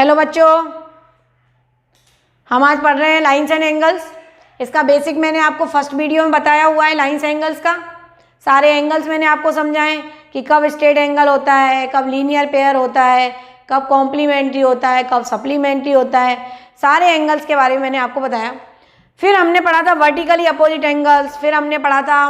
Hello बच्चों, हम आज पढ़ रहे हैं लाइन्स एंड एंगल्स। इसका बेसिक मैंने आपको फर्स्ट वीडियो में बताया हुआ है। लाइन्स एंगल्स का सारे एंगल्स मैंने आपको समझाए कि कब स्ट्रेट एंगल होता है, कब लीनियर पेयर होता है, कब कॉम्प्लीमेंट्री होता है, कब सप्लीमेंट्री होता है। सारे एंगल्स के बारे में मैंने आपको बताया। फिर हमने पढ़ा था वर्टिकली अपोजिट एंगल्स। फिर हमने पढ़ा था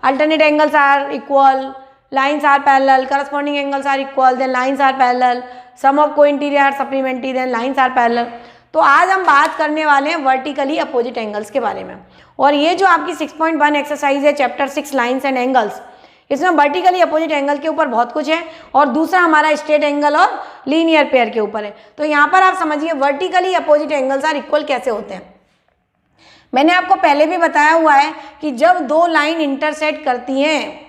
alternate angles are equal, lines are parallel, corresponding angles are equal, then lines are parallel, sum of co-interior are supplementary, then lines are parallel। तो आज हम बात करने वाले हैं वर्टिकली अपोजिट एंगल्स के बारे में। और ये जो आपकी 6.1 एक्सरसाइज है चैप्टर 6 लाइन्स एंड एंगल्स, इसमें वर्टिकली अपोजिट एंगल के ऊपर बहुत कुछ है और दूसरा हमारा स्ट्रेट एंगल और लीनियर पेयर के ऊपर है। तो यहाँ पर आप समझिए vertically opposite angles are equal कैसे होते हैं। मैंने आपको पहले भी बताया हुआ है कि जब दो लाइन इंटरसेक्ट करती हैं,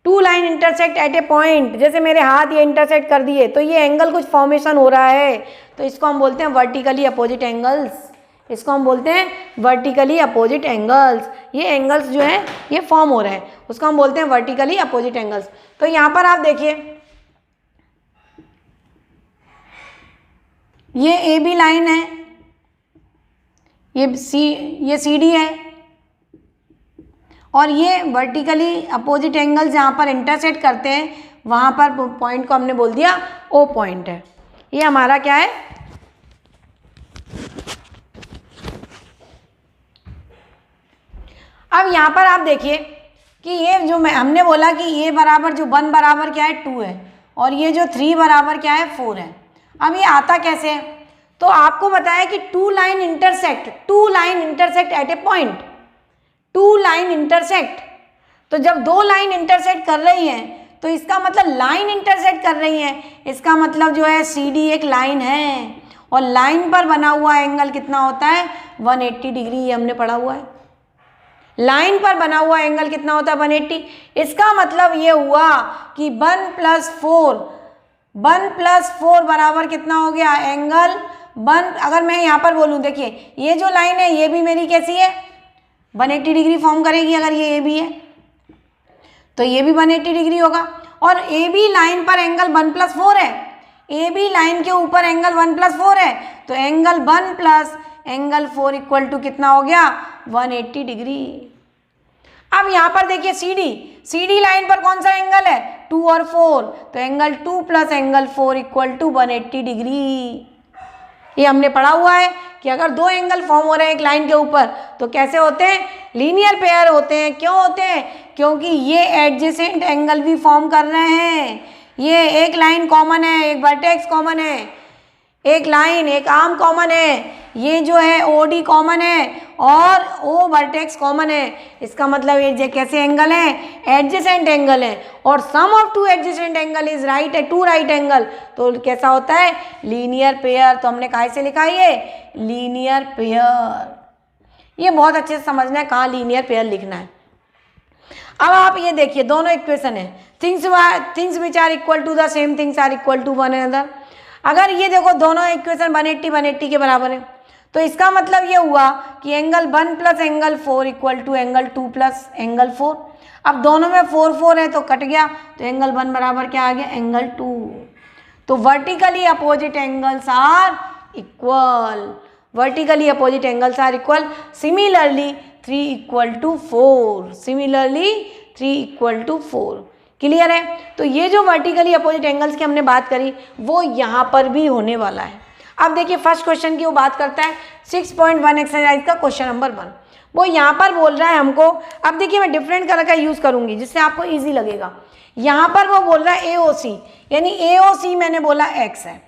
two line intersect at a point, जैसे मेरे हाथ ये इंटरसेक्ट कर दिए तो ये एंगल कुछ फॉर्मेशन हो रहा है, तो इसको हम बोलते हैं वर्टिकली अपोजिट एंगल्स। इसको हम बोलते हैं वर्टिकली अपोजिट एंगल्स। ये एंगल्स जो है ये फॉर्म हो रहे हैं, उसको हम बोलते हैं वर्टिकली अपोजिट एंगल्स। तो यहाँ पर आप देखिए ये ए बी लाइन है, ये सी डी है और ये वर्टिकली अपोजिट एंगल जहाँ पर इंटरसेक्ट करते हैं वहाँ पर पॉइंट को हमने बोल दिया ओ पॉइंट है। ये हमारा क्या है, अब यहाँ पर आप देखिए कि ये जो हमने बोला कि ये बराबर जो 1 बराबर क्या है 2 है और ये जो 3 बराबर क्या है 4 है। अब ये आता कैसे है, तो आपको बताया कि two line intersect at a point, two line intersect. तो जब दो लाइन इंटरसेक्ट कर रही हैं तो इसका मतलब लाइन इंटरसेक्ट कर रही है, इसका मतलब जो है सी डी एक लाइन है और लाइन पर बना हुआ एंगल कितना होता है 180 डिग्री। ये हमने पढ़ा हुआ है, लाइन पर बना हुआ एंगल कितना होता है 180। इसका मतलब ये हुआ कि 1 + 4 बराबर कितना हो गया एंगल 1। अगर मैं यहाँ पर बोलूँ, देखिए ये जो लाइन है ये भी मेरी कैसी है 180 डिग्री फॉर्म करेगी। अगर ये ए बी है तो ये भी 180 डिग्री होगा और ए बी लाइन पर एंगल 1 + 4 है, ए बी लाइन के ऊपर एंगल 1 + 4 है, तो एंगल 1 + एंगल 4 इक्वल टू कितना हो गया 180 डिग्री। अब यहाँ पर देखिए सी डी लाइन पर कौन सा एंगल है 2 और 4, तो angle 2 + angle 4 equal to 180 degree. ये हमने पढ़ा हुआ है कि अगर दो एंगल फॉर्म हो रहे हैं एक लाइन के ऊपर तो कैसे होते हैं, लीनियर पेयर होते हैं। क्यों होते हैं, क्योंकि ये एडजेसेंट एंगल भी फॉर्म कर रहे हैं। ये एक लाइन कॉमन है, एक वर्टेक्स कॉमन है, एक लाइन एक आर्म कॉमन है, ये जो है ओ डी कॉमन है और ओ वर्टेक्स कॉमन है। इसका मतलब ये कैसे एंगल है, एडजेसेंट एंगल है और sum of two adjacent angle is two right angle, तो कैसा होता है लीनियर पेयर। तो हमने काहे से लिखा है ये लीनियर पेयर। ये बहुत अच्छे से समझना है कहाँ लीनियर पेयर लिखना है। अब आप ये देखिए दोनों इक्वेशन है, things which are equal to the same things are equal to one another. अगर ये देखो दोनों इक्वेशन 180 के बराबर है तो इसका मतलब ये हुआ कि angle 1 + angle 4 equal to angle 2 + angle 4। अब दोनों में 4 है तो कट गया, तो एंगल 1 बराबर क्या आ गया एंगल 2। तो vertically opposite angles are equal, vertically opposite angles are equal. Similarly 3 = 4, similarly 3 = 4। Clear है। तो ये जो वर्टिकली अपोजिट एंगल्स की हमने बात करी वो यहाँ पर भी होने वाला है। अब देखिए फर्स्ट क्वेश्चन की वो बात करता है 6.1 एक्सरसाइज का क्वेश्चन नंबर 1। वो यहाँ पर बोल रहा है हमको, अब देखिए मैं डिफरेंट कलर का यूज़ करूँगी जिससे आपको ईजी लगेगा। यहाँ पर वो बोल रहा है AOC, यानी AOC मैंने बोला x है,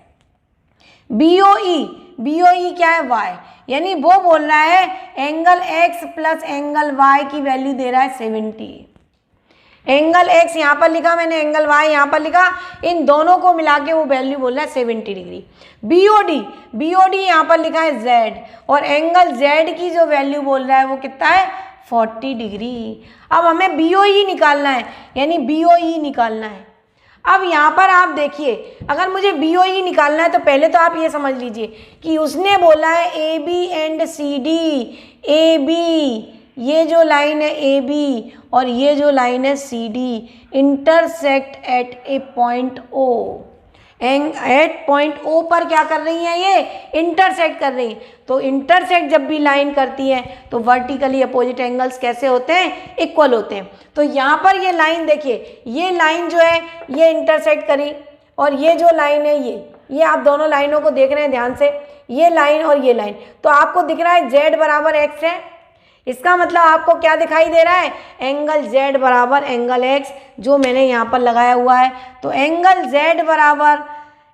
BOE क्या है y, यानी वो बोल रहा है एंगल x + एंगल y की वैल्यू दे रहा है 70। एंगल x यहाँ पर लिखा मैंने, एंगल y यहाँ पर लिखा, इन दोनों को मिला के वो वैल्यू बोल रहा है 70 डिग्री। BOD यहाँ पर लिखा है z और एंगल z की जो वैल्यू बोल रहा है वो कितना है 40 डिग्री। अब हमें BOE निकालना है, यानी BOE निकालना है। अब यहाँ पर आप देखिए अगर मुझे BOE निकालना है तो पहले तो आप ये समझ लीजिए कि उसने बोला है AB एंड CD, AB ये जो लाइन है AB और ये जो लाइन है CD intersect at a point O। At point O पर क्या कर रही हैं, ये इंटरसेक्ट कर रही हैं। तो इंटरसेक्ट जब भी लाइन करती है तो वर्टिकली अपोजिट एंगल्स कैसे होते हैं, इक्वल होते हैं। तो यहाँ पर ये लाइन देखिए, ये लाइन जो है ये इंटरसेक्ट करी, और ये जो लाइन है ये आप दोनों लाइनों को देख रहे हैं ध्यान से, ये लाइन और ये लाइन, तो आपको दिख रहा है z बराबर x है। इसका मतलब आपको क्या दिखाई दे रहा है, एंगल z बराबर एंगल x, जो मैंने यहाँ पर लगाया हुआ है। तो एंगल z बराबर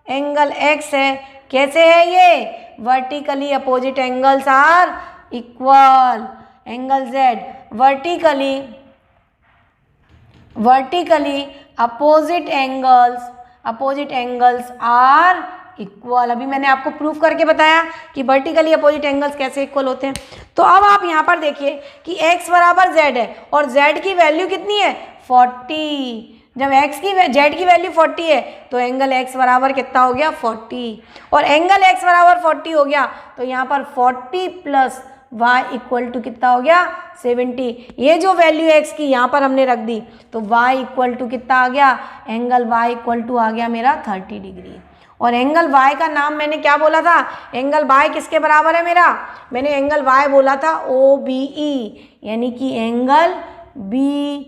एंगल x है। कैसे है ये, vertically opposite angles are equal. Angle z vertically opposite angles are equal. अभी मैंने आपको प्रूफ करके बताया कि वर्टिकली अपोजिट एंगल्स कैसे इक्वल होते हैं। तो अब आप यहाँ पर देखिए कि x बराबर z है और z की वैल्यू कितनी है, 40। जब z की वैल्यू 40 है तो एंगल x बराबर कितना हो गया, 40। और एंगल x बराबर 40 हो गया तो यहाँ पर 40 प्लस y इक्वल टू कितना हो गया, 70। ये जो वैल्यू है x की यहाँ पर हमने रख दी, तो y इक्वल टू कितना आ गया, एंगल y इक्वल टू आ गया मेरा 30 डिग्री। और एंगल y का नाम मैंने क्या बोला था, एंगल y किसके बराबर है मेरा, मैंने एंगल y बोला था OBE, यानी कि एंगल BOE,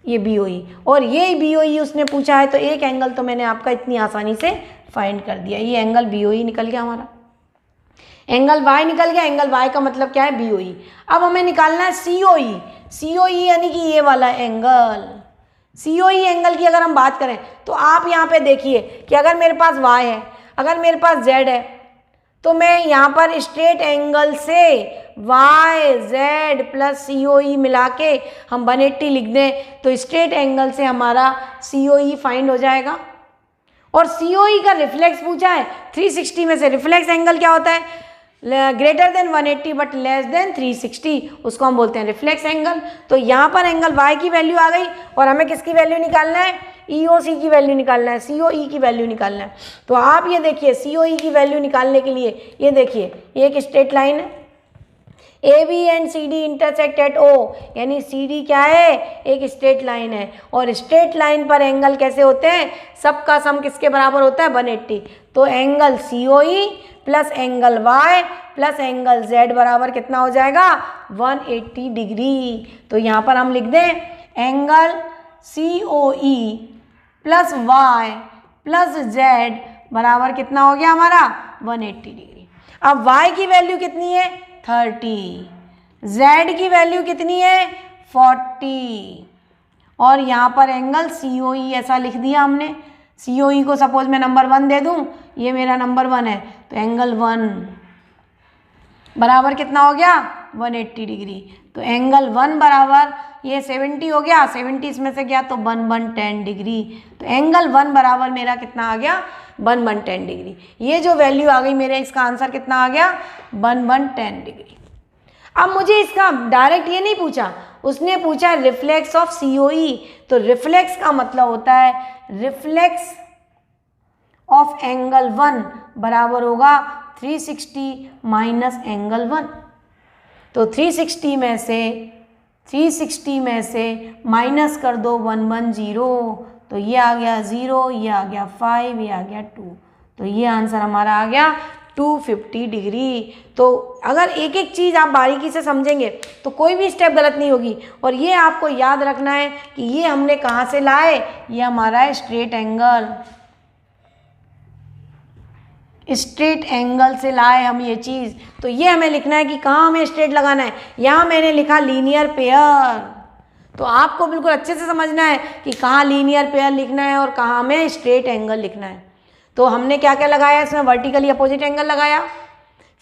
ये BOE, और ये BOE उसने पूछा है, तो एक एंगल तो मैंने आपका इतनी आसानी से फाइंड कर दिया। ये एंगल BOE निकल गया हमारा, एंगल y निकल गया। एंगल y का मतलब क्या है, BOE। अब हमें निकालना है COE यानी कि ये वाला एंगल। COE एंगल की अगर हम बात करें तो आप यहाँ पे देखिए कि अगर मेरे पास y है, अगर मेरे पास z है, तो मैं यहाँ पर स्ट्रेट एंगल से YZ प्लस COE मिला के हम 180 लिख दें तो स्ट्रेट एंगल से हमारा COE फाइंड हो जाएगा। और COE का रिफ्लेक्स पूछा है 360 में से। रिफ्लेक्स एंगल क्या होता है, greater than 180 but less than 360, उसको हम बोलते हैं रिफ्लेक्स एंगल। तो यहाँ पर एंगल y की वैल्यू आ गई और हमें किसकी वैल्यू निकालना है, EOC की वैल्यू निकालना है, COE की वैल्यू निकालना है। तो आप ये देखिए COE की वैल्यू निकालने के लिए ये देखिए, ये एक स्ट्रेट लाइन है, AB and CD intersect at O, यानी CD क्या है, एक स्ट्रेट लाइन है। और स्ट्रेट लाइन पर एंगल कैसे होते हैं, सबका सम किसके बराबर होता है, 180। तो angle COE plus angle Y plus angle Z बराबर कितना हो जाएगा, 180 डिग्री। तो यहाँ पर हम लिख दें angle COE plus Y plus Z बराबर कितना हो गया हमारा, 180 डिग्री। अब Y की वैल्यू कितनी है, 30, Z की वैल्यू कितनी है, 40, और यहाँ पर एंगल COE ऐसा लिख दिया हमने। COE को सपोज मैं नंबर 1 दे दूँ, ये मेरा नंबर 1 है, तो एंगल 1 बराबर कितना हो गया, 180 डिग्री। तो एंगल 1 बराबर ये 70 हो गया, 70 इसमें से गया तो 110 डिग्री। तो एंगल 1 बराबर मेरा कितना आ गया, 110 डिग्री। ये जो वैल्यू आ गई मेरे, इसका आंसर कितना आ गया, 110 डिग्री। अब मुझे इसका डायरेक्ट ये नहीं पूछा, उसने पूछा रिफ्लेक्स ऑफ COE। तो रिफ्लेक्स का मतलब होता है रिफ्लेक्स ऑफ एंगल 1 बराबर होगा 360 माइनस एंगल 1। तो 360 में से माइनस कर दो 110, तो ये आ गया 0, ये आ गया 5, ये आ गया 2, तो ये आंसर हमारा आ गया 250 डिग्री। तो अगर एक एक चीज़ आप बारीकी से समझेंगे तो कोई भी स्टेप गलत नहीं होगी। और ये आपको याद रखना है कि ये हमने कहाँ से लाए, ये हमारा है स्ट्रेट एंगल से लाए हम ये चीज़। तो ये हमें लिखना है कि कहाँ हमें स्ट्रेट लगाना है। यहाँ मैंने लिखा लीनियर पेयर, तो आपको बिल्कुल अच्छे से समझना है कि कहाँ लीनियर पेयर लिखना है और कहाँ हमें स्ट्रेट एंगल लिखना है। तो हमने क्या क्या लगाया, इसमें वर्टिकली अपोजिट एंगल लगाया,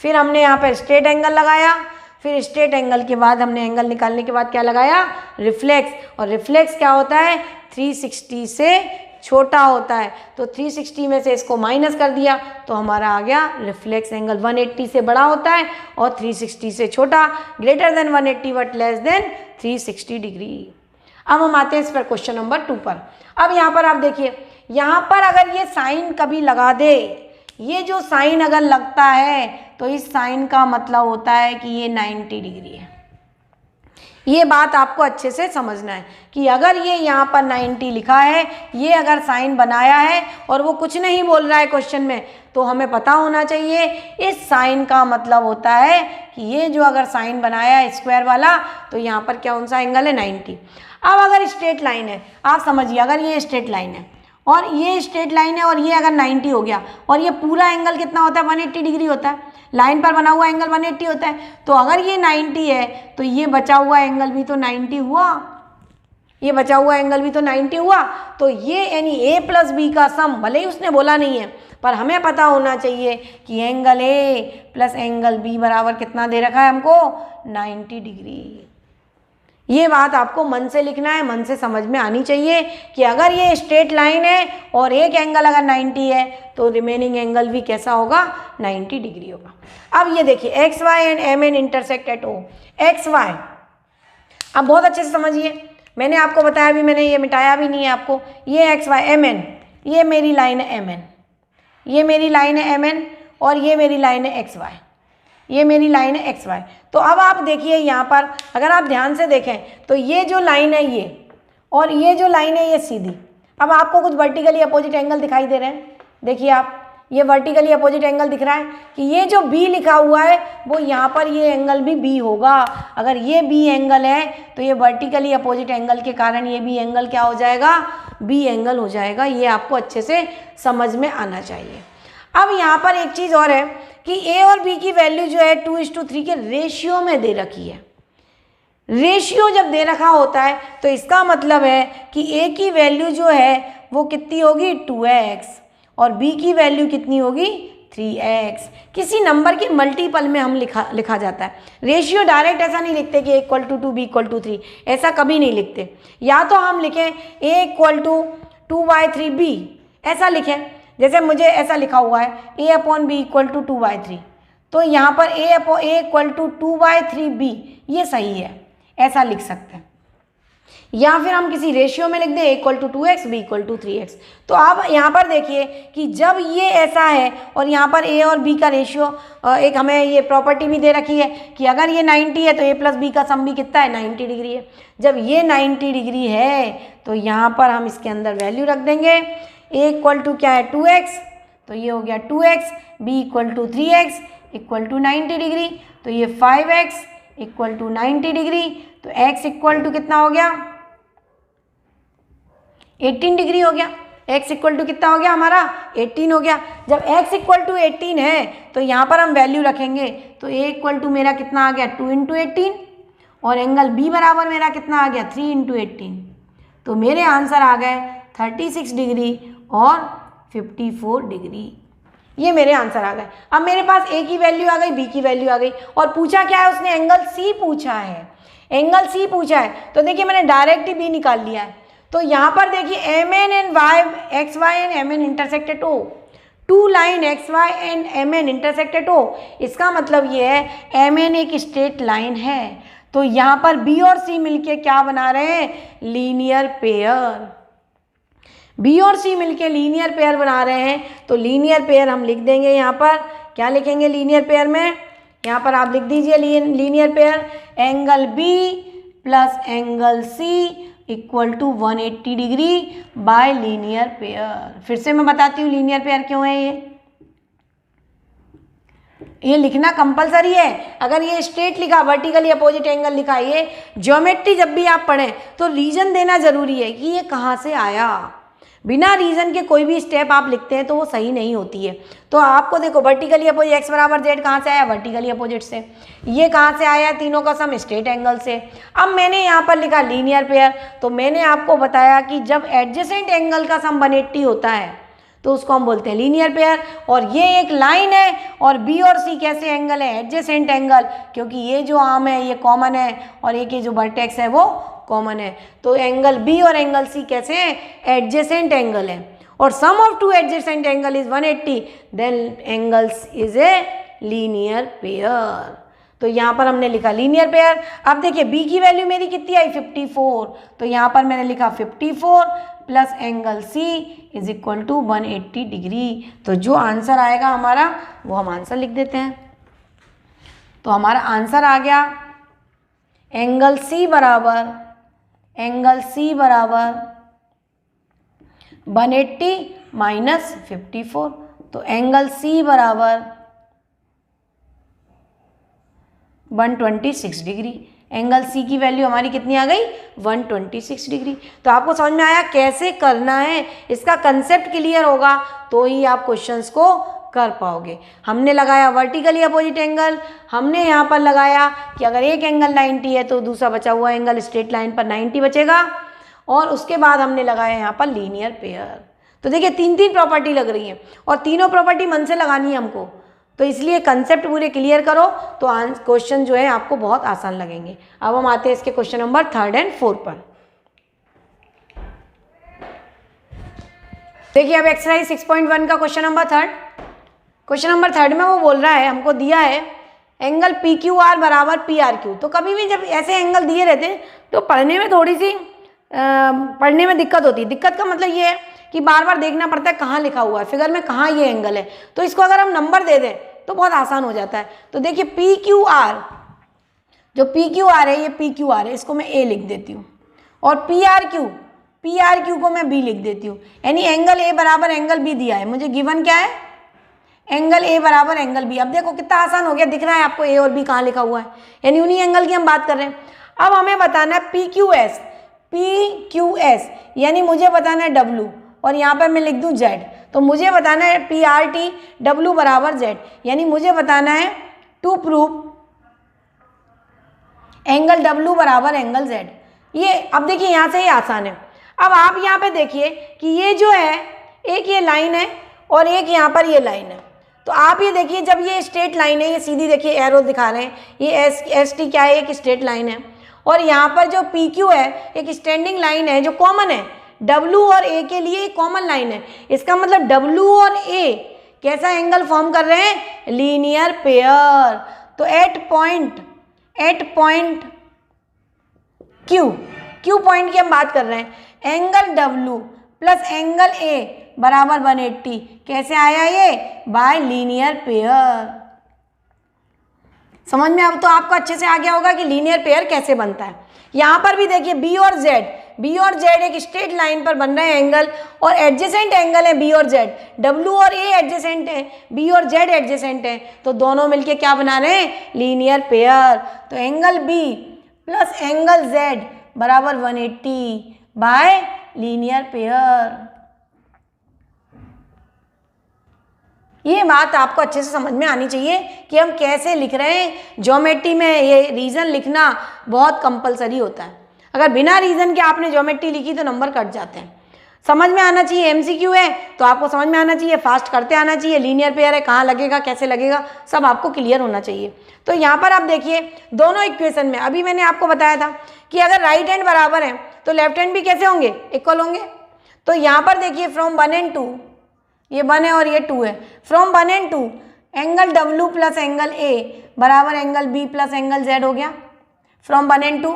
फिर हमने यहाँ पर स्ट्रेट एंगल लगाया, फिर स्ट्रेट एंगल के बाद हमने एंगल निकालने के बाद क्या लगाया, रिफ्लेक्स। और रिफ्लेक्स क्या होता है, 360 से छोटा होता है। तो 360 में से इसको माइनस कर दिया तो हमारा आ गया रिफ्लेक्स एंगल 180 से बड़ा होता है और 360 से छोटा, greater than 180 but less than 360 degree. अब हम आते हैं इस पर क्वेश्चन नंबर 2 पर। अब यहाँ पर आप देखिए, यहाँ पर अगर ये साइन कभी लगा दे, ये जो साइन अगर लगता है तो इस साइन का मतलब होता है कि ये 90 डिग्री है। ये बात आपको अच्छे से समझना है कि अगर ये यहाँ पर 90 लिखा है, ये अगर साइन बनाया है और वो कुछ नहीं बोल रहा है क्वेश्चन में, तो हमें पता होना चाहिए इस साइन का मतलब होता है कि ये जो अगर साइन बनाया है स्क्वायर वाला, तो यहाँ पर कौन सा एंगल है 90। अब अगर स्ट्रेट लाइन है, आप समझिए अगर ये स्ट्रेट लाइन है और ये स्ट्रेट लाइन है और ये अगर 90 हो गया और ये पूरा एंगल कितना होता है 180 डिग्री होता है, लाइन पर बना हुआ एंगल 180 होता है। तो अगर ये 90 है तो ये बचा हुआ एंगल भी तो 90 हुआ, ये बचा हुआ एंगल भी तो 90 हुआ। तो ये यानी ए प्लस बी का सम, भले ही उसने बोला नहीं है पर हमें पता होना चाहिए कि angle A plus angle B बराबर कितना दे रखा है हमको 90 डिग्री। ये बात आपको मन से लिखना है, मन से समझ में आनी चाहिए कि अगर ये स्ट्रेट लाइन है और एक एंगल अगर 90 है तो रिमेनिंग एंगल भी कैसा होगा 90 डिग्री होगा। अब ये देखिए X Y and M N intersect at O, X Y. अब बहुत अच्छे से समझिए, मैंने आपको बताया भी, मैंने ये मिटाया भी नहीं है आपको। ये एक्स वाई एम एन, ये मेरी लाइन है एम एन, ये मेरी लाइन है एम एन और ये मेरी लाइन है एक्स वाई, ये मेरी लाइन है एक्स वाई। तो अब आप देखिए यहाँ पर अगर आप ध्यान से देखें तो ये जो लाइन है ये और ये जो लाइन है ये सीधी। अब आपको कुछ वर्टिकली अपोजिट एंगल दिखाई दे रहे हैं, देखिए आप ये वर्टिकली अपोजिट एंगल दिख रहा है कि ये जो बी लिखा हुआ है वो यहाँ पर ये एंगल भी बी होगा। अगर ये बी एंगल है तो ये वर्टिकली अपोजिट एंगल के कारण ये बी एंगल क्या हो जाएगा, बी एंगल हो जाएगा। ये आपको अच्छे से समझ में आना चाहिए। अब यहाँ पर एक चीज़ और है कि ए और बी की वैल्यू जो है 2:3 के रेशियो में दे रखी है। रेशियो जब दे रखा होता है तो इसका मतलब है कि ए की वैल्यू जो है वो कितनी होगी 2x और बी की वैल्यू कितनी होगी 3x। किसी नंबर के मल्टीपल में हम लिखा जाता है। रेशियो डायरेक्ट ऐसा नहीं लिखते कि a = 2 b = 3, ऐसा कभी नहीं लिखते। या तो हम लिखें a = 2/3b, ऐसा लिखें, जैसे मुझे ऐसा लिखा हुआ है a/b = 2/3, तो यहाँ पर a = 2/3b, ये सही है, ऐसा लिख सकते हैं। या फिर हम किसी रेशियो में लिख दें a = 2x b = 3x। तो अब यहाँ पर देखिए कि जब ये ऐसा है और यहाँ पर a और b का रेशियो, एक हमें ये प्रॉपर्टी भी दे रखी है कि अगर ये 90 है तो a + b का सम भी कितना है 90 डिग्री है। जब ये 90 डिग्री है तो यहाँ पर हम इसके अंदर वैल्यू रख देंगे। a = क्या है 2x, तो ये हो गया 2x, b = 3x = 90 डिग्री, तो ये 5x = 90 डिग्री, तो x = कितना हो गया 18 डिग्री हो गया। x = कितना हो गया हमारा 18 हो गया। जब x = 18 है तो यहाँ पर हम वैल्यू रखेंगे, तो a = मेरा कितना आ गया 2 × 18 और एंगल b बराबर मेरा कितना आ गया 3 × 18, तो मेरे आंसर आ गए 36 डिग्री और 54 डिग्री। ये मेरे आंसर आ गए। अब मेरे पास a की वैल्यू आ गई, b की वैल्यू आ गई और पूछा क्या है उसने, एंगल c पूछा है, एंगल c पूछा है। तो देखिए मैंने डायरेक्ट ही b निकाल लिया है। तो यहाँ पर देखिए mn and X Y and mn intersect at o, two line X Y and mn intersect at o। इसका मतलब ये है mn एक स्ट्रेट लाइन है, तो यहाँ पर b और c मिलके क्या बना रहे हैं, लीनियर पेयर। b और c मिलके लीनियर पेयर बना रहे हैं, तो लीनियर पेयर हम लिख देंगे। यहाँ पर क्या लिखेंगे लीनियर पेयर में, यहाँ पर आप लिख दीजिए linear pair angle b plus angle c = 180 degree by linear pair. फिर से मैं बताती हूँ लीनियर पेयर क्यों है। ये लिखना कंपलसरी है। अगर ये स्ट्रेट लिखा, वर्टिकली अपोजिट एंगल लिखा, ये ज्योमेट्री जब भी आप पढ़ें तो रीजन देना जरूरी है कि ये कहाँ से आया। बिना रीजन के कोई भी स्टेप आप लिखते हैं तो वो सही नहीं होती है। तो आपको देखो वर्टिकली अपोजिट x = z कहाँ से आया, वर्टिकली अपोजिट से। ये कहाँ से आया, तीनों का सम स्ट्रेट एंगल से। अब मैंने यहाँ पर लिखा लीनियर पेयर, तो मैंने आपको बताया कि जब एडजेसेंट एंगल का सम 180 होता है तो उसको हम बोलते हैं लीनियर पेयर। और ये एक लाइन है और b और c कैसे एंगल है, एडजेसेंट एंगल, क्योंकि ये जो आर्म है ये कॉमन है और एक ये जो वर्टेक्स है वो कॉमन है। तो एंगल b और एंगल c कैसे हैं, एडजेसेंट एंगल है। और sum of two adjacent angle is 180, then angles is a linear pair. तो यहाँ पर हमने लिखा लीनियर पेयर। अब देखिए b की वैल्यू मेरी कितनी आई 54, तो यहाँ पर मैंने लिखा 54 प्लस एंगल c = 180 डिग्री। तो जो आंसर आएगा हमारा वो हम आंसर लिख देते हैं। तो हमारा आंसर आ गया एंगल सी बराबर 180 माइनस 54, तो एंगल सी बराबर 126 डिग्री। एंगल सी की वैल्यू हमारी कितनी आ गई? 126 डिग्री। तो आपको समझ में आया कैसे करना है, इसका कंसेप्ट क्लियर होगा तो ही आप क्वेश्चंस को कर पाओगे। हमने लगाया वर्टिकली अपोजिट एंगल, हमने यहाँ पर लगाया कि अगर एक एंगल 90 है तो दूसरा बचा हुआ एंगल स्ट्रेट लाइन पर 90 बचेगा, और उसके बाद हमने लगाया यहाँ पर लीनियर पेयर। तो देखिए 3 प्रॉपर्टी लग रही हैं और तीनों प्रॉपर्टी मन से लगानी है हमको, तो इसलिए कंसेप्ट पूरे क्लियर करो तो क्वेश्चन जो है आपको बहुत आसान लगेंगे। अब हम आते हैं इसके क्वेश्चन नंबर 3 और 4 पर। देखिए अब एक्सरसाइज 6.1 का क्वेश्चन नंबर 3। क्वेश्चन नंबर 3 में वो बोल रहा है, हमको दिया है एंगल पी क्यू आर बराबर पी आर क्यू। तो कभी भी जब ऐसे एंगल दिए रहते हैं तो पढ़ने में थोड़ी सी पढ़ने में दिक्कत होती है। दिक्कत का मतलब ये है कि बार बार देखना पड़ता है कहाँ लिखा हुआ है फिगर में, कहाँ ये एंगल है। तो इसको अगर हम नंबर दे दें तो बहुत आसान हो जाता है। तो देखिए पी क्यू आर, जो पी क्यू आर है ये पी क्यू आर है, इसको मैं ए लिख देती हूँ, और पी आर क्यू को मैं बी लिख देती हूँ। यानी एंगल ए बराबर एंगल बी दिया है मुझे, गिवन क्या है? एंगल ए बराबर एंगल बी। अब देखो कितना आसान हो गया, दिख रहा है आपको ए और बी कहाँ लिखा हुआ है, यानी उन्हीं एंगल की हम बात कर रहे हैं। अब हमें बताना है पी क्यू एस, यानी मुझे बताना है डब्लू, और यहाँ पर मैं लिख दूँ जेड। तो मुझे बताना है पी आर टी डब्लू बराबर जेड, यानी मुझे बताना है टू प्रूव एंगल डब्लू बराबर एंगल जेड। ये अब देखिए यहाँ से ही आसान है। अब आप यहाँ पे देखिए कि ये जो है एक ये लाइन है और एक यहाँ पर ये लाइन है। तो आप ये देखिए जब ये स्ट्रेट लाइन है, ये सीधी देखिए एरो दिखा रहे हैं, ये एस टी क्या है? एक स्ट्रेट लाइन है, और यहाँ पर जो पी क्यू है एक स्टैंडिंग लाइन है जो कॉमन है, डब्लू और ए के लिए कॉमन लाइन है। इसका मतलब डब्लू और ए कैसा एंगल फॉर्म कर रहे हैं? Linear pair. तो एट पॉइंट क्यू पॉइंट की हम बात कर रहे हैं, angle W plus angle A बराबर 180। कैसे आया ये? Bye linear pair. समझ में अब तो आपको अच्छे से आ गया होगा कि लीनियर पेयर कैसे बनता है। यहाँ पर भी देखिए बी और जेड एक स्ट्रेट लाइन पर बन रहे हैं एंगल, और एडजेसेंट एंगल है बी और जेड। डब्ल्यू और ए एडजेसेंट है, बी और जेड एडजेसेंट है, तो दोनों मिलके क्या बना रहे हैं? Linear pair. तो angle B plus angle Z बराबर 180 बाय लीनियर पेयर। ये बात आपको अच्छे से समझ में आनी चाहिए कि हम कैसे लिख रहे हैं। ज्योमेट्री में ये रीजन लिखना बहुत कंपलसरी होता है। अगर बिना रीजन के आपने ज्योमेट्री लिखी तो नंबर कट जाते हैं। समझ में आना चाहिए, एमसीक्यू है तो आपको समझ में आना चाहिए, फास्ट करते आना चाहिए, लीनियर पेयर है कहाँ लगेगा कैसे लगेगा सब आपको क्लियर होना चाहिए। तो यहाँ पर आप देखिए दोनों इक्वेशन में अभी मैंने आपको बताया था कि अगर राइट हैंड बराबर है तो लेफ्ट हैंड भी कैसे होंगे? इक्वल होंगे। तो यहाँ पर देखिए फ्रॉम 1 and 2, ये 1 है और ये 2 है, from 1 and 2 angle W plus angle A बराबर angle B plus angle Z हो गया। फ्रॉम 1 and 2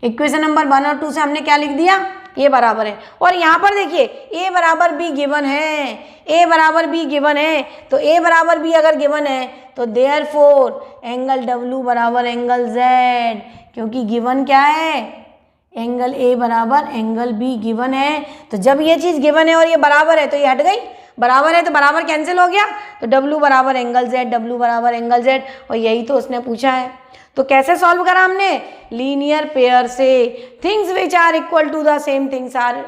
इक्वेशन नंबर 1 और 2 से हमने क्या लिख दिया? ये बराबर है। और यहाँ पर देखिए ए बराबर बी गिवन है, ए बराबर बी गिवन है, तो ए बराबर बी अगर गिवन है तो देयरफॉर एंगल डब्ल्यू बराबर एंगल जेड, क्योंकि गिवन क्या है? एंगल ए बराबर एंगल बी गिवन है। तो जब ये चीज़ गिवन है और ये बराबर है तो ये हट गई, बराबर है तो बराबर कैंसिल हो गया, तो डब्ल्यू बराबर एंगल जेड, डब्ल्यू बराबर एंगल जेड, और यही तो उसने पूछा है। तो कैसे सॉल्व करा हमने? लीनियर पेयर से। Things which are equal to the same things are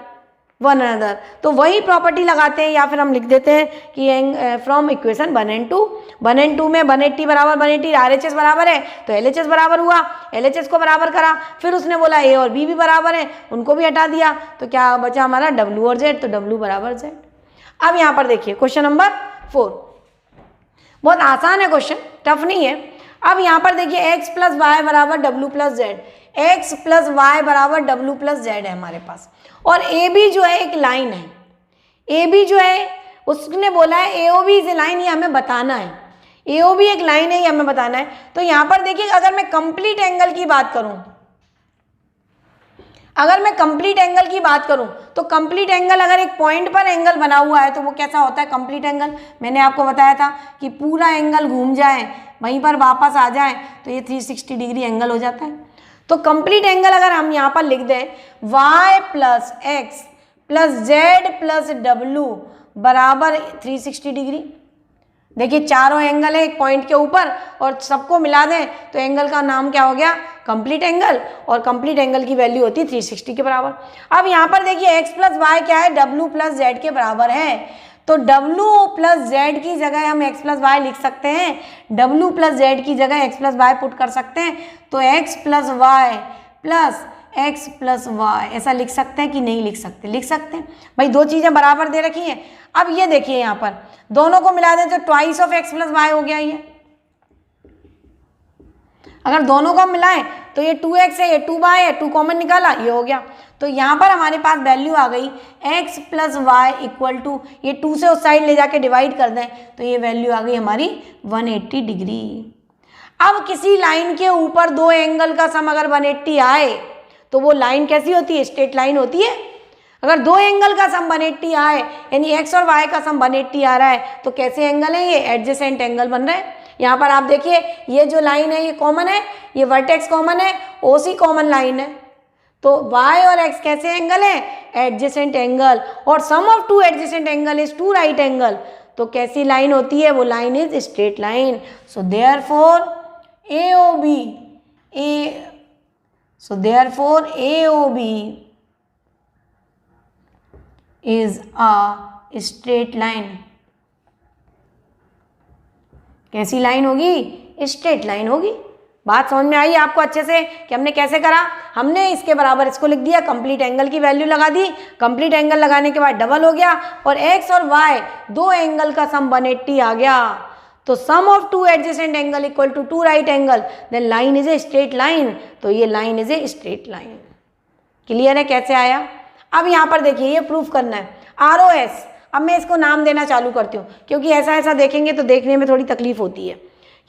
one another, तो वही प्रॉपर्टी लगाते हैं, या फिर हम लिख देते हैं कि फ्रॉम इक्वेशन 1 and 2, 1 and 2 में 180 बराबर 180 RHS बराबर है तो LHS बराबर हुआ, LHS को बराबर करा, फिर उसने बोला ए और बी भी बराबर है, उनको भी हटा दिया, तो क्या बचा हमारा? डब्ल्यू और जेड, तो डब्ल्यू बराबर जेड। अब यहाँ पर देखिए क्वेश्चन नंबर 4, बहुत आसान है क्वेश्चन, टफ नहीं है। अब यहाँ पर देखिए x प्लस वाई बराबर W plus Z, X plus Y बराबर डब्ल्यू प्लस जेड है हमारे पास, और ए बी जो है एक लाइन है, ए बी जो है उसने बोला है A O B is a line, ये हमें बताना है, ए ओ बी एक लाइन है ये हमें बताना है। तो यहाँ पर देखिए अगर मैं कंप्लीट एंगल की बात करूँ, अगर मैं कंप्लीट एंगल की बात करूं तो कंप्लीट एंगल अगर एक पॉइंट पर एंगल बना हुआ है तो वो कैसा होता है? Complete angle. मैंने आपको बताया था कि पूरा एंगल घूम जाए वहीं पर वापस आ जाए तो ये 360 डिग्री एंगल हो जाता है। तो कंप्लीट एंगल अगर हम यहाँ पर लिख दें y plus x plus Z plus W बराबर 360 डिग्री। देखिए चारों एंगल है एक पॉइंट के ऊपर और सबको मिला दें तो एंगल का नाम क्या हो गया, कंप्लीट एंगल, और कंप्लीट एंगल की वैल्यू होती है 360 के बराबर। अब यहाँ पर देखिए x प्लस वाई क्या है, w प्लस जेड के बराबर है, तो w प्लस जेड की जगह हम x प्लस वाई लिख सकते हैं, w प्लस जेड की जगह x प्लस वाई पुट कर सकते हैं, तो x plus Y plus x plus Y ऐसा लिख सकते हैं कि नहीं लिख सकते, लिख सकते हैं भाई, दो चीज़ें बराबर दे रखी हैं। अब ये देखिए यहाँ पर दोनों को मिला दें तो twice of x plus Y हो गया ये, अगर दोनों को हम मिलाएं तो ये 2x है, ये 2y है, 2 कॉमन निकाला ये हो गया, तो यहाँ पर हमारे पास वैल्यू आ गई x plus Y equal to, ये 2 से उस साइड ले जाके डिवाइड कर दें तो ये वैल्यू आ गई हमारी 180 डिग्री। अब किसी लाइन के ऊपर दो एंगल का सम अगर 180 आए तो वो लाइन कैसी होती है, स्ट्रेट लाइन होती है। अगर दो एंगल का सम 180 आए यानी x और y का सम 180 आ रहा है तो कैसे एंगल है, ये एडजेसेंट एंगल बन रहे हैं। यहाँ पर आप देखिए ये जो लाइन है ये कॉमन है, ये वर्टेक्स कॉमन है, OC कॉमन लाइन है, तो y और x कैसे एंगल है, एडजेसेंट एंगल, और sum of two adjacent angle is two right angle, तो कैसी लाइन होती है, वो line is straight line. So therefore AOB is a straight line। कैसी लाइन होगी, स्ट्रेट लाइन होगी। बात समझ में आई आपको अच्छे से कि हमने कैसे करा, हमने इसके बराबर इसको लिख दिया, कंप्लीट एंगल की वैल्यू लगा दी, कंप्लीट एंगल लगाने के बाद डबल हो गया और x और y दो एंगल का सम 180 आ गया, तो sum of two adjacent angle equal to two right angle, then line is a straight line, तो ये line is a straight line. Clear है कैसे आया। अब यहाँ पर देखिए ये प्रूफ करना है ROS। अब मैं इसको नाम देना चालू करती हूँ क्योंकि ऐसा ऐसा देखेंगे तो देखने में थोड़ी तकलीफ होती है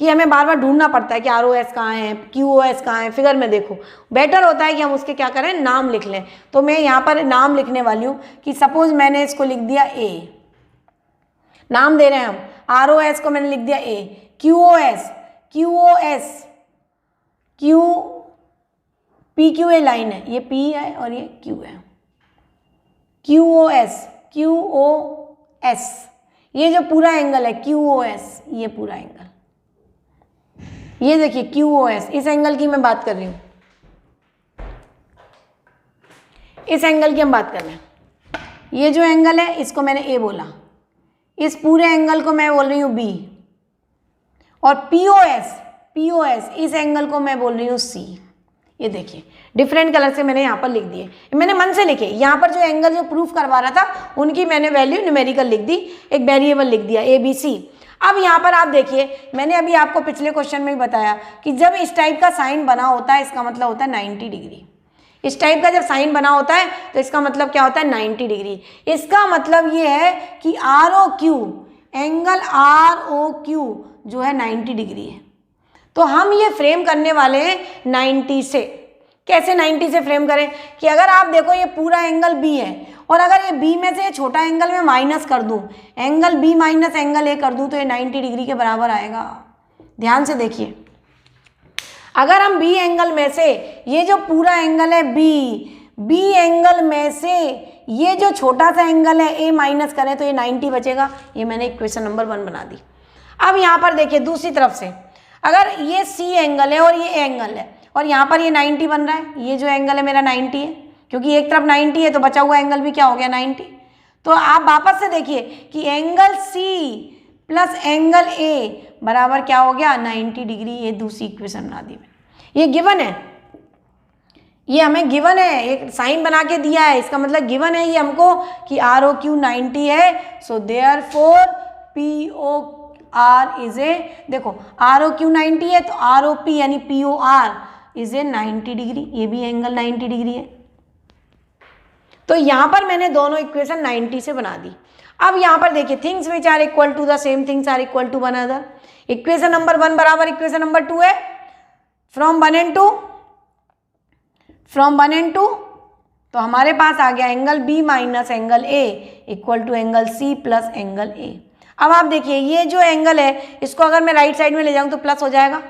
कि हमें बार बार ढूंढना पड़ता है कि ROS कहाँ है, QOS कहाँ है, फिगर में देखो, बेटर होता है कि हम उसके क्या करें, नाम लिख लें। तो मैं यहाँ पर नाम लिखने वाली हूँ कि सपोज मैंने इसको लिख दिया A, नाम दे रहे हैं हम, ROS को मैंने लिख दिया A, PQA लाइन है, ये P है और ये Q है, QOS ये जो पूरा एंगल है QOS, ये पूरा एंगल, ये देखिए QOS, इस एंगल की मैं बात कर रही हूँ, इस एंगल की हम बात कर रहे हैं। ये जो एंगल है इसको मैंने A बोला, इस पूरे एंगल को मैं बोल रही हूँ B, और POS इस एंगल को मैं बोल रही हूँ C। ये देखिए डिफरेंट कलर से मैंने यहाँ पर लिख दिए, मैंने मन से लिखे, यहाँ पर जो एंगल जो प्रूफ करवा रहा था उनकी मैंने वैल्यू न्यूमेरिकल लिख दी, एक वेरिएबल लिख दिया ABC। अब यहाँ पर आप देखिए मैंने अभी आपको पिछले क्वेश्चन में ही बताया कि जब इस टाइप का साइन बना होता है इसका मतलब होता है 90 डिग्री। इस टाइप का जब साइन बना होता है तो इसका मतलब क्या होता है, 90 डिग्री। इसका मतलब ये है कि ROQ एंगल ROQ जो है 90 डिग्री है। तो हम ये फ्रेम करने वाले हैं 90 से। कैसे 90 से फ्रेम करें कि अगर आप देखो ये पूरा एंगल B है और अगर ये B में से छोटा एंगल में माइनस कर दूं, angle B minus angle A कर दूं तो ये 90 डिग्री के बराबर आएगा। ध्यान से देखिए, अगर हम B एंगल में से ये जो पूरा एंगल है B एंगल में से ये जो छोटा सा एंगल है A माइनस करें तो ये 90 बचेगा। ये मैंने इक्वेशन नंबर 1 बना दी। अब यहाँ पर देखिए दूसरी तरफ से अगर ये C एंगल है और ये एंगल है और यहाँ पर ये 90 बन रहा है, ये जो एंगल है मेरा 90 है, क्योंकि एक तरफ 90 है तो बचा हुआ एंगल भी क्या हो गया 90। तो आप वापस से देखिए कि angle C plus angle A बराबर क्या हो गया 90 डिग्री। ये दूसरी इक्वेशन बना दी मैंने, ये गिवन है, ये हमें गिवन है, एक साइन बना के दिया है, इसका मतलब गिवन है ये हमको कि ROQ 90 है। So therefore POR is a, देखो ROQ 90 है तो ROP यानी POR इज ए 90 डिग्री, ये भी एंगल 90 डिग्री है। तो यहाँ पर मैंने दोनों इक्वेशन 90 से बना दी। अब यहाँ पर देखिए things which are equal to the same things are equal to one other. Equation number 1 बराबर इक्वेशन नंबर 2 है। फ्रॉम 1 एंड 2 तो हमारे पास आ गया angle B minus angle A equal to angle C plus angle A। अब आप देखिए ये जो एंगल है इसको अगर मैं राइट साइड में ले जाऊँ तो प्लस हो जाएगा,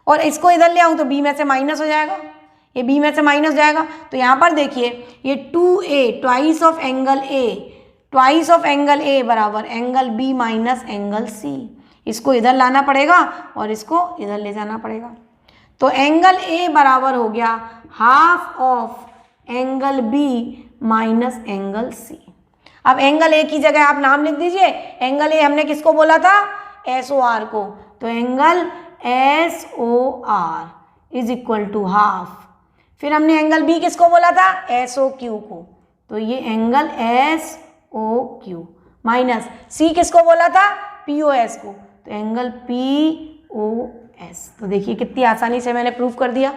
और इसको इधर ले आऊँ तो बी में से माइनस हो जाएगा, ये बी में से माइनस हो जाएगा। तो यहाँ पर देखिए ये 2a twice of angle A, twice of angle A बराबर angle B minus angle C. इसको इधर लाना पड़ेगा और इसको इधर ले जाना पड़ेगा। तो एंगल ए बराबर हो गया half of angle B minus angle C. अब एंगल ए की जगह आप नाम लिख दीजिए। एंगल ए हमने किसको बोला था? SOR को। तो angle SOR is equal to half. फिर हमने एंगल बी किसको बोला था? SOQ को। तो ये एंगल SOQ माइनस सी किसको बोला था? POS को। तो एंगल POS। तो देखिए कितनी आसानी से मैंने प्रूफ कर दिया,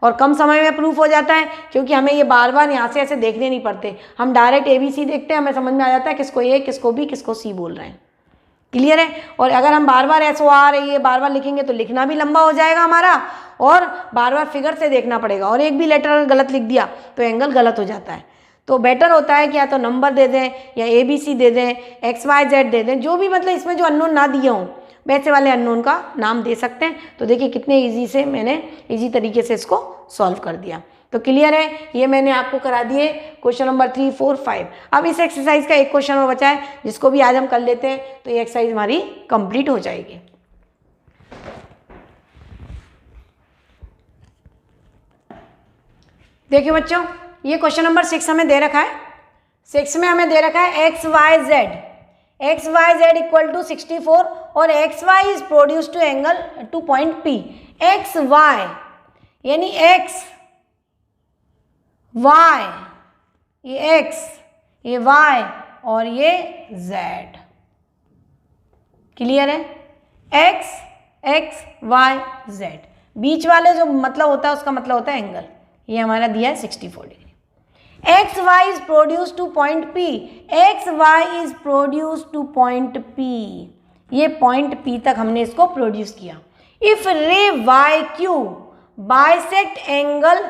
और कम समय में प्रूफ हो जाता है क्योंकि हमें ये बार बार यहाँ से ऐसे देखने नहीं पड़ते। हम डायरेक्ट ABC देखते हैं, हमें समझ में आ जाता है किसको A, किसको B, किसको C बोल रहे हैं। क्लियर है? और अगर हम बार बार SOR ये बार बार लिखेंगे तो लिखना भी लंबा हो जाएगा हमारा, और बार बार फिगर से देखना पड़ेगा, और एक भी लेटर गलत लिख दिया तो एंगल गलत हो जाता है। तो बेटर होता है कि या तो नंबर दे दें या ABC दे दें, XYZ दे दें, जो भी मतलब इसमें जो अननोन ना दिए हों वैसे वाले अननोन का नाम दे सकते हैं। तो देखिए कितने इजी से मैंने इजी तरीके से इसको सॉल्व कर दिया। तो क्लियर है? ये मैंने आपको करा दिए क्वेश्चन नंबर 3, 4, 5। अब इस एक्सरसाइज का एक क्वेश्चन और बचा है जिसको भी आज हम कर लेते हैं, तो ये एक्सरसाइज हमारी कंप्लीट हो जाएगी। देखिए बच्चों, ये क्वेश्चन नंबर 6 हमें दे रखा है। 6 में हमें दे रखा है XYZ इक्वल टू 64 और XY is produce to angle to point P। XY यानी X Y, ये X, ये Y और ये Z। क्लियर है? X Y Z, बीच वाले जो मतलब होता है उसका मतलब होता है एंगल। ये हमारा दिया है 64 degree. XY is produced to point P। XY is produced to point P। ये पॉइंट P तक हमने इसको प्रोड्यूस किया। इफ रे YQ बाइसेक्ट एंगल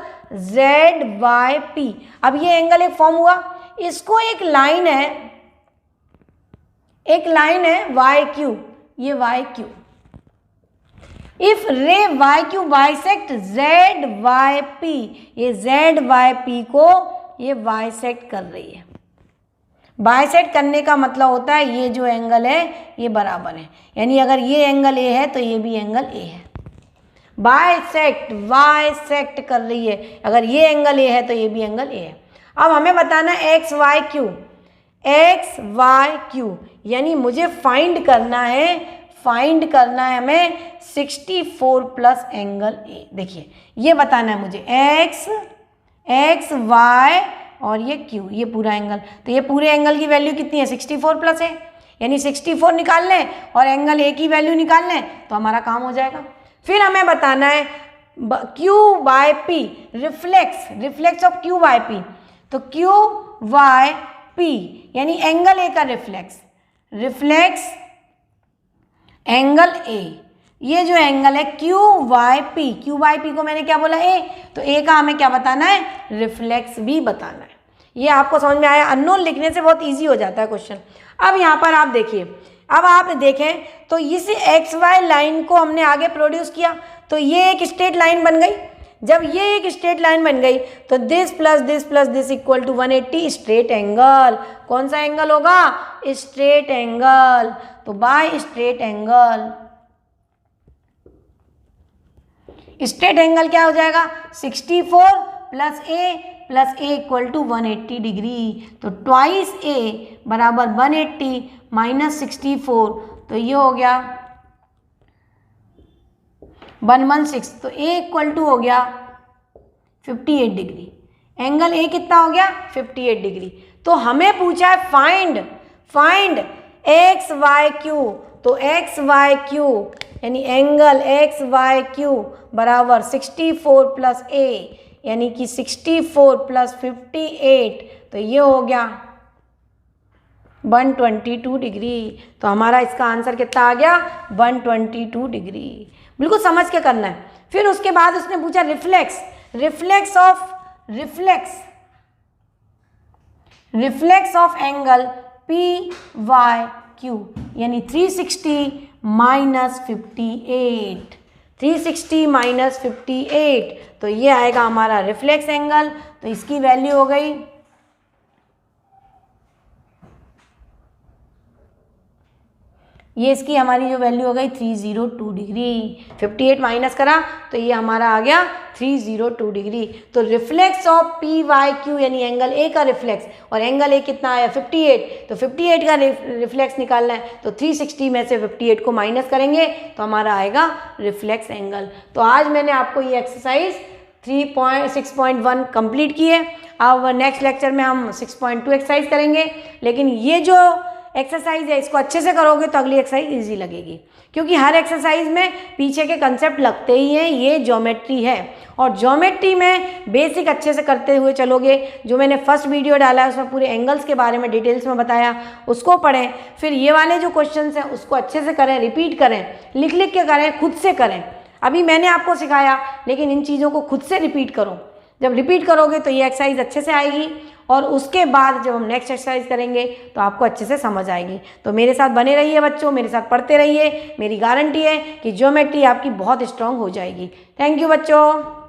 ZYP। अब ये एंगल एक फॉर्म हुआ, इसको एक लाइन है YQ, ये YQ। इफ रे YQ बाइसेक्ट ZYP, ये ZYP को ये बाइसेक्ट कर रही है। बाइसेक्ट करने का मतलब होता है ये जो एंगल है ये बराबर है, यानी अगर ये एंगल A है तो ये भी एंगल A है। बाइसेक्ट कर रही है, अगर ये एंगल A है तो ये भी एंगल A है। अब हमें बताना है XYQ, यानी मुझे फाइंड करना है हमें 64 प्लस एंगल A। देखिए ये बताना है मुझे X Y और ये Q, ये पूरा एंगल। तो ये पूरे एंगल की वैल्यू कितनी है? 64 प्लस है, यानी 64 निकाल लें और एंगल A की वैल्यू निकाल लें तो हमारा काम हो जाएगा। फिर हमें बताना है QYP, रिफ्लेक्स ऑफ QYP। तो QYP यानी एंगल A का रिफ्लेक्स एंगल A। ये जो एंगल है QYP को मैंने क्या बोला? A। तो A का हमें क्या बताना है? रिफ्लेक्स भी बताना है। ये आपको समझ में आया? अननोन लिखने से बहुत इजी हो जाता है क्वेश्चन। अब यहाँ पर आप देखिए, अब आप देखें तो इस XY लाइन को हमने आगे प्रोड्यूस किया, तो ये एक स्ट्रेट लाइन बन गई। जब ये एक स्ट्रेट लाइन बन गई तो this plus this equal to 180 straight angle. कौन सा एंगल होगा? Straight angle. तो बाय स्ट्रेट एंगल क्या हो जाएगा? 64 plus A equal to 180 degree. तो ट्वाइस A बराबर 180 माइनस 64, तो ये हो गया 116। तो A इक्वल टू हो गया 58 डिग्री। एंगल A कितना हो गया? 58 डिग्री। तो हमें पूछा है फाइंड XYQ। तो XYQ यानी एंगल XYQ बराबर 64 प्लस A, यानी कि 64 प्लस 58, तो ये हो गया 122 डिग्री। तो हमारा इसका आंसर कितना आ गया? 122 डिग्री। बिल्कुल समझ के करना है। फिर उसके बाद उसने पूछा reflex of angle PYQ। Q, यानी 360 माइनस 58, 360 माइनस 58, तो ये आएगा हमारा रिफ्लेक्स एंगल। तो इसकी वैल्यू हो गई, ये इसकी हमारी जो वैल्यू हो गई 302 डिग्री। 58 माइनस करा तो ये हमारा आ गया 302 डिग्री। तो reflex of P Y Q यानी एंगल ए का रिफ्लेक्स, और एंगल ए कितना आया 58, तो 58 का रिफ्लेक्स निकालना है तो 360 में से 58 को माइनस करेंगे तो हमारा आएगा रिफ्लेक्स एंगल। तो आज मैंने आपको ये एक्सरसाइज 6.1 कंप्लीट की है। अब नेक्स्ट लेक्चर में हम 6.2 एक्सरसाइज करेंगे, लेकिन ये जो एक्सरसाइज है इसको अच्छे से करोगे तो अगली एक्सरसाइज इजी लगेगी, क्योंकि हर एक्सरसाइज में पीछे के कंसेप्ट लगते ही हैं। ये ज्योमेट्री है और ज्योमेट्री में बेसिक अच्छे से करते हुए चलोगे। जो मैंने फर्स्ट वीडियो डाला है उसमें पूरे एंगल्स के बारे में डिटेल्स में बताया, उसको पढ़ें। फिर ये वाले जो क्वेश्चंस हैं उसको अच्छे से करें, रिपीट करें, लिख लिख के करें, खुद से करें। अभी मैंने आपको सिखाया, लेकिन इन चीज़ों को खुद से रिपीट करो। जब रिपीट करोगे तो ये एक्सरसाइज अच्छे से आएगी, और उसके बाद जब हम नेक्स्ट एक्सरसाइज करेंगे तो आपको अच्छे से समझ आएगी। तो मेरे साथ बने रहिए बच्चों, मेरे साथ पढ़ते रहिए। मेरी गारंटी है कि ज्योमेट्री आपकी बहुत स्ट्रांग हो जाएगी। थैंक यू बच्चों।